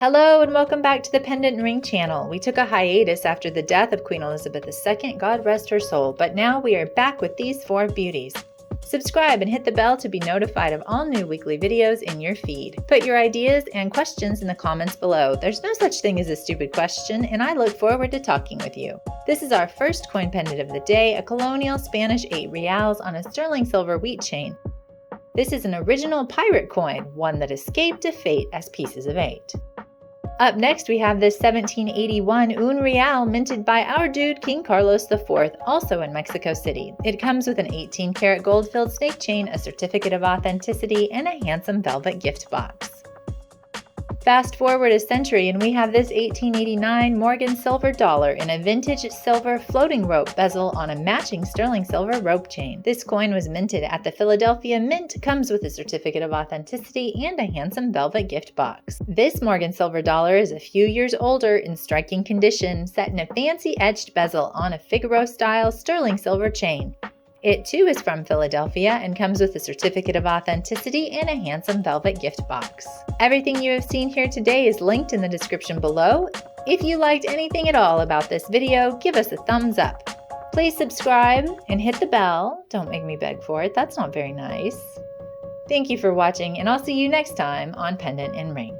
Hello and welcome back to the Pendant and Ring channel. We took a hiatus after the death of Queen Elizabeth II, God rest her soul, but now we are back with these four beauties. Subscribe and hit the bell to be notified of all new weekly videos in your feed. Put your ideas and questions in the comments below. There's no such thing as a stupid question, and I look forward to talking with you. This is our first coin pendant of the day, a colonial Spanish 8 reals on a sterling silver wheat chain. This is an original pirate coin, one that escaped a fate as pieces of 8. Up next, we have this 1781 un real minted by our dude King Carlos IV, also in Mexico City. It comes with an 18-karat gold-filled snake chain, a certificate of authenticity, and a handsome velvet gift box. Fast forward a century and we have this 1889 Morgan silver dollar in a vintage silver floating rope bezel on a matching sterling silver rope chain. This coin was minted at the Philadelphia Mint, comes with a certificate of authenticity and a handsome velvet gift box. This Morgan silver dollar is a few years older in striking condition, set in a fancy etched bezel on a Figaro-style sterling silver chain. It too is from Philadelphia and comes with a certificate of authenticity and a handsome velvet gift box. Everything you have seen here today is linked in the description below. If you liked anything at all about this video, give us a thumbs up. Please subscribe and hit the bell. Don't make me beg for it, that's not very nice. Thank you for watching, and I'll see you next time on Pendant and Ring.